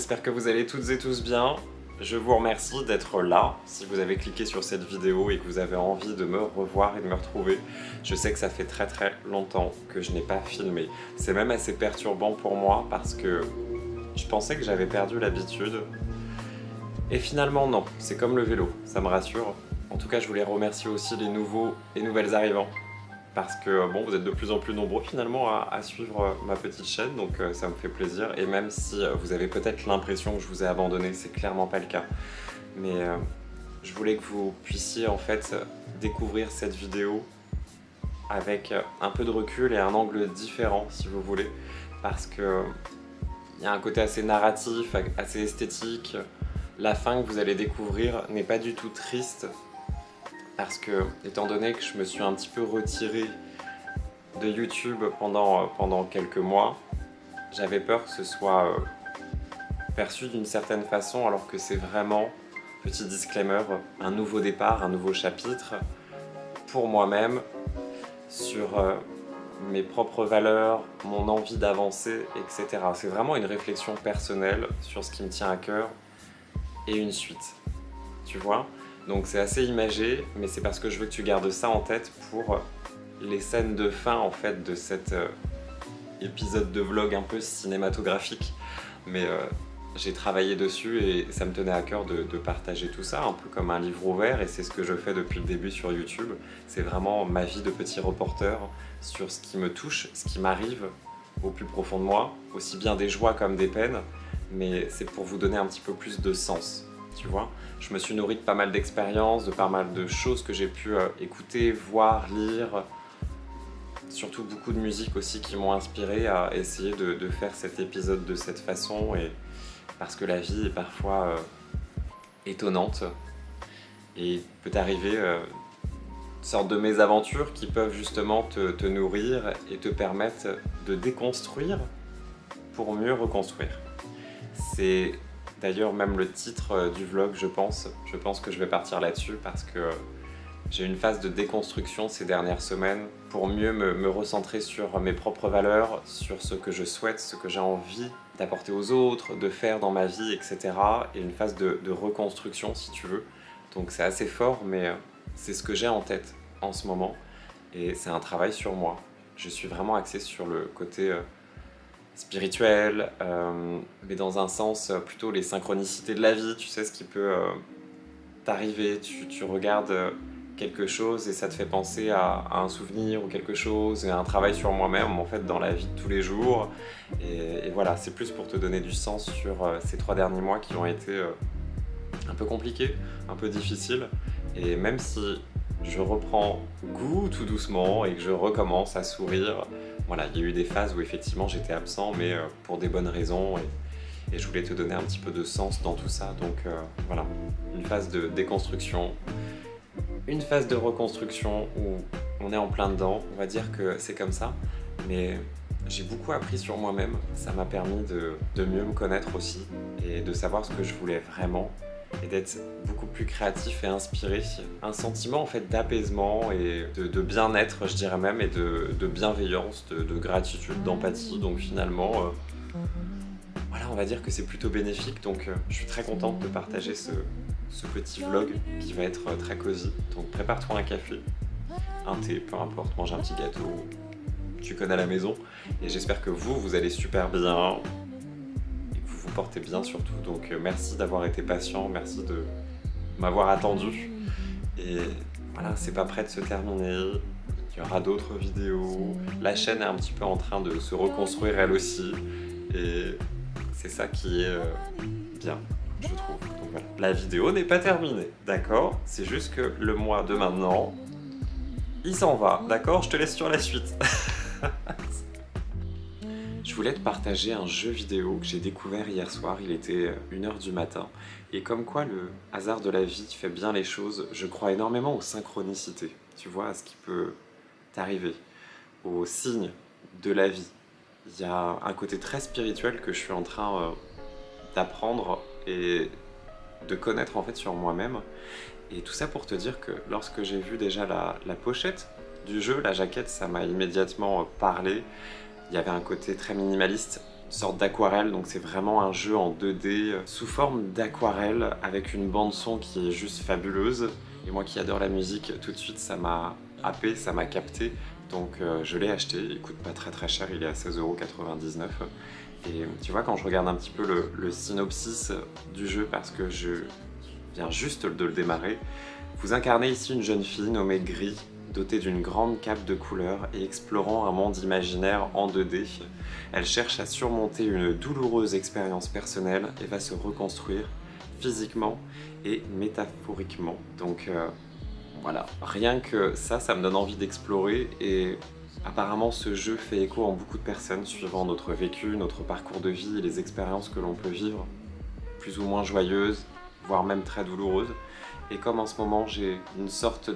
j'espère que vous allez toutes et tous bien. Je vous remercie d'être là. Si vous avez cliqué sur cette vidéo et que vous avez envie de me revoir et de me retrouver, je sais que ça fait très longtemps que je n'ai pas filmé. C'est même assez perturbant pour moi parce que je pensais que j'avais perdu l'habitude. Et finalement non, c'est comme le vélo, ça me rassure. En tout cas, je voulais remercier aussi les nouveaux et nouvelles arrivants. Parce que bon, vous êtes de plus en plus nombreux finalement à suivre ma petite chaîne, donc ça me fait plaisir. Et même si vous avez peut-être l'impression que je vous ai abandonné, c'est clairement pas le cas. Mais je voulais que vous puissiez en fait découvrir cette vidéo avec un peu de recul et un angle différent si vous voulez. Parce que il y a un côté assez narratif, assez esthétique. La fin que vous allez découvrir n'est pas du tout triste. Parce que, étant donné que je me suis un petit peu retiré de YouTube pendant quelques mois, j'avais peur que ce soit perçu d'une certaine façon, alors que c'est vraiment, petit disclaimer, un nouveau départ, un nouveau chapitre pour moi-même sur mes propres valeurs, mon envie d'avancer, etc. C'est vraiment une réflexion personnelle sur ce qui me tient à cœur et une suite, tu vois ? Donc c'est assez imagé, mais c'est parce que je veux que tu gardes ça en tête pour les scènes de fin en fait de cet épisode de vlog un peu cinématographique. Mais j'ai travaillé dessus et ça me tenait à cœur de partager tout ça, un peu comme un livre ouvert, et c'est ce que je fais depuis le début sur YouTube. C'est vraiment ma vie de petit reporter sur ce qui me touche, ce qui m'arrive au plus profond de moi, aussi bien des joies comme des peines, mais c'est pour vous donner un petit peu plus de sens. Tu vois, je me suis nourri de pas mal d'expériences, de pas mal de choses que j'ai pu écouter, voir, lire. Surtout beaucoup de musique aussi qui m'ont inspiré à essayer de faire cet épisode de cette façon. Et parce que la vie est parfois étonnante. Et il peut arriver une sorte de mésaventures qui peuvent justement te nourrir et te permettre de déconstruire pour mieux reconstruire. C'est d'ailleurs même le titre du vlog, je pense que je vais partir là-dessus parce que j'ai une phase de déconstruction ces dernières semaines pour mieux me recentrer sur mes propres valeurs, sur ce que je souhaite, ce que j'ai envie d'apporter aux autres, de faire dans ma vie, etc. Et une phase de reconstruction si tu veux. Donc c'est assez fort, mais c'est ce que j'ai en tête en ce moment. Et c'est un travail sur moi. Je suis vraiment axé sur le côté spirituel, mais dans un sens plutôt les synchronicités de la vie, tu sais ce qui peut t'arriver, tu regardes quelque chose et ça te fait penser à un souvenir ou quelque chose, et un travail sur moi-même en fait dans la vie de tous les jours, et voilà, c'est plus pour te donner du sens sur ces 3 derniers mois qui ont été un peu compliqués, un peu difficiles, et même si je reprends goût tout doucement et que je recommence à sourire. Voilà, il y a eu des phases où effectivement j'étais absent, mais pour des bonnes raisons, et je voulais te donner un petit peu de sens dans tout ça. Donc voilà, une phase de déconstruction, une phase de reconstruction où on est en plein dedans, on va dire que c'est comme ça, mais j'ai beaucoup appris sur moi-même, ça m'a permis de mieux me connaître aussi, et de savoir ce que je voulais vraiment, et d'être beaucoup plus créatif et inspiré. Un sentiment en fait d'apaisement et de bien-être, je dirais même, et de bienveillance, de gratitude, d'empathie. Donc finalement, voilà, on va dire que c'est plutôt bénéfique. Donc je suis très contente de partager ce petit vlog qui va être très cosy. Donc prépare-toi un café, un thé, peu importe, mange un petit gâteau, tu connais à la maison. Et j'espère que vous allez super bien. Vous portez bien surtout, donc merci d'avoir été patient, merci de m'avoir attendu, et voilà, c'est pas prêt de se terminer, il y aura d'autres vidéos, la chaîne est un petit peu en train de se reconstruire elle aussi, et c'est ça qui est bien, je trouve. Donc voilà, la vidéo n'est pas terminée, d'accord? C'est juste que le mois de maintenant, il s'en va, d'accord? Je te laisse sur la suite. Je voulais te partager un jeu vidéo que j'ai découvert hier soir, il était 1h du matin. Et comme quoi le hasard de la vie fait bien les choses, je crois énormément aux synchronicités. Tu vois, à ce qui peut t'arriver, aux signes de la vie. Il y a un côté très spirituel que je suis en train d'apprendre et de connaître en fait sur moi-même. Et tout ça pour te dire que lorsque j'ai vu déjà la pochette du jeu, la jaquette, ça m'a immédiatement parlé. Il y avait un côté très minimaliste, sorte d'aquarelle, donc c'est vraiment un jeu en 2D sous forme d'aquarelle avec une bande son qui est juste fabuleuse. Et moi qui adore la musique, tout de suite ça m'a happé, ça m'a capté. Donc je l'ai acheté, il coûte pas très cher, il est à 16,99 €. Et tu vois, quand je regarde un petit peu le synopsis du jeu, parce que je viens juste de le démarrer, vous incarnez ici une jeune fille nommée Gris, dotée d'une grande cape de couleurs et explorant un monde imaginaire en 2D. Elle cherche à surmonter une douloureuse expérience personnelle et va se reconstruire physiquement et métaphoriquement. Donc voilà, rien que ça me donne envie d'explorer et apparemment ce jeu fait écho en beaucoup de personnes suivant notre vécu, notre parcours de vie et les expériences que l'on peut vivre, plus ou moins joyeuses, voire même très douloureuses. Et comme en ce moment j'ai une sorte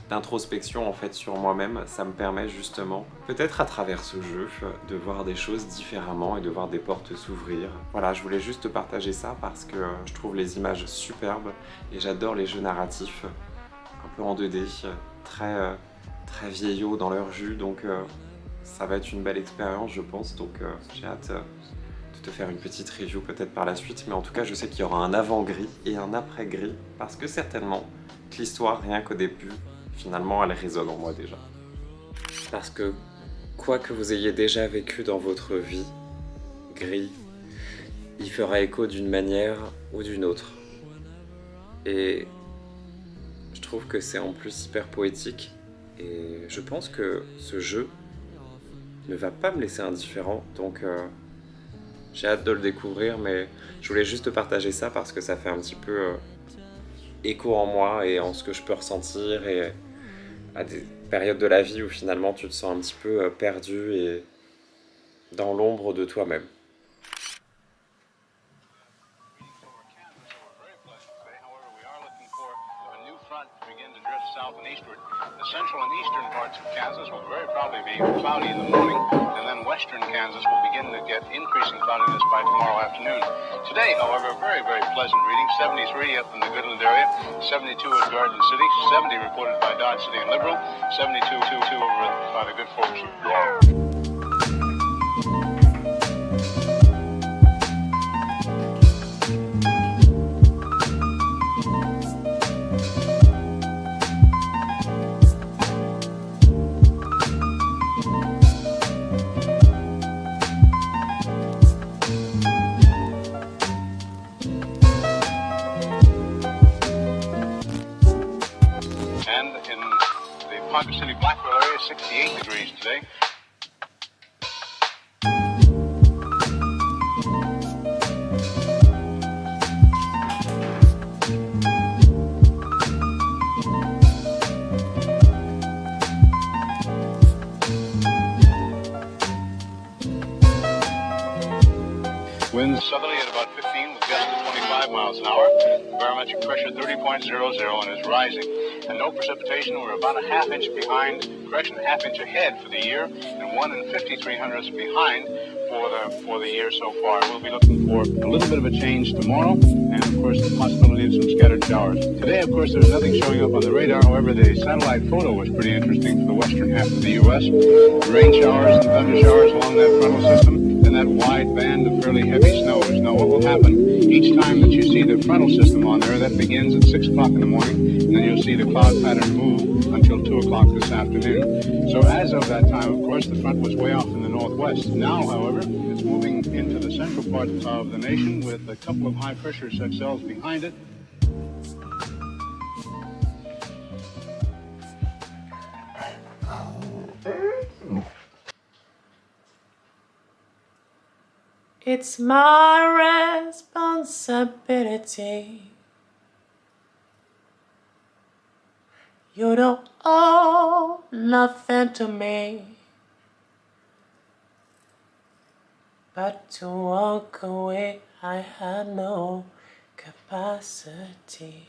d'introspection en fait sur moi-même, ça me permet justement, peut-être à travers ce jeu, de voir des choses différemment et de voir des portes s'ouvrir. Voilà, je voulais juste partager ça parce que je trouve les images superbes et j'adore les jeux narratifs un peu en 2D, très vieillots dans leur jus, donc ça va être une belle expérience je pense, donc j'ai hâte de te faire une petite review peut-être par la suite, mais en tout cas je sais qu'il y aura un avant-gris et un après-gris, parce que certainement que l'histoire, rien qu'au début, finalement elle résonne en moi déjà. Parce que quoi que vous ayez déjà vécu dans votre vie, Gris, il fera écho d'une manière ou d'une autre. Et je trouve que c'est en plus hyper poétique et je pense que ce jeu ne va pas me laisser indifférent, donc j'ai hâte de le découvrir, mais je voulais juste partager ça parce que ça fait un petit peu écho en moi et en ce que je peux ressentir et à des périodes de la vie où finalement tu te sens un petit peu perdu et dans l'ombre de toi-même. South and eastward. The central and eastern parts of Kansas will very probably be cloudy in the morning, and then western Kansas will begin to get increasing cloudiness by tomorrow afternoon. Today, however, very pleasant reading. 73 up in the Goodland area, 72 at Garden City, 70 reported by Dodge City and Liberal, 72 over by the good folks of Garden. And in the Ponca City Blackwell area, 68 degrees today. Winds southerly at about 15 with gusts of 25 miles an hour. Barometric pressure 30.00 and is rising. And no precipitation. We're about a half inch behind, half inch ahead for the year, and 1 5300ths behind for the year so far. We'll be looking for a little bit of a change tomorrow, and of course the possibility of some scattered showers. Today, of course, there's nothing showing up on the radar. However, the satellite photo was pretty interesting for the western half of the U.S. Rain showers and thunder showers along that frontal system, and that wide band of fairly heavy snows. Now, what will happen each time that you see the frontal system on there, that begins at 6 o'clock in the morning, and then you'll see the cloud pattern move until 2 o'clock this afternoon. So as of that time, of course, the front was way off in the northwest. Now, however, it's moving into the central part of the nation with a couple of high-pressure cells behind it. It's my responsibility. You don't owe nothing to me but to walk away. I had no capacity.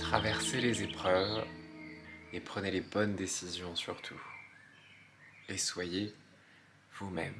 traversez les épreuves et prenez les bonnes décisions surtout. Et soyez vous-même.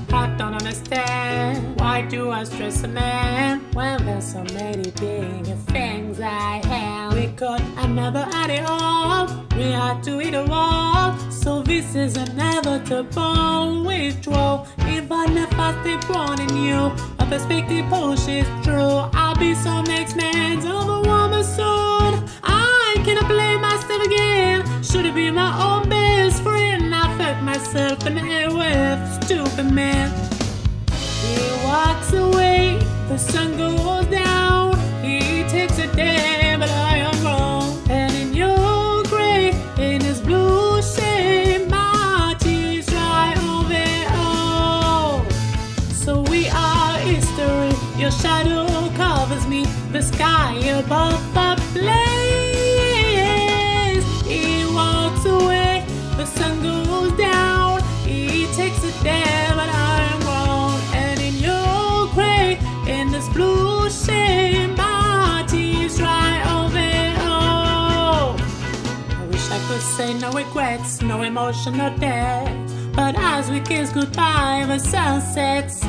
I don't understand, why do I stress a man when there's so many big things I have? We could have never had it all, we had to eat a wall, so this is inevitable withdrawal. If I never stay born in you, a perspective push is true. I'll be some next man's overwoman soon. I cannot blame myself again, should it be my own best friend? I fucked myself in the head with stupid man. He walks away, the sun goes down, he takes a day, but I am wrong. And in your grey, in his blue shade, my tears dry on their own. So we are history, your shadow covers me, the sky above the blaze. He walks away, the sun goes down, he takes a day, but I am wrong. And in your grey, in this blue shade, my tears dry on their own. I wish I could say no regrets, no emotional debt, but as we kiss goodbye, the sun sets.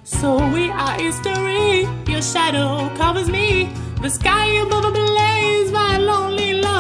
So we are history, your shadow covers me, the sky above a blaze, my lonely love.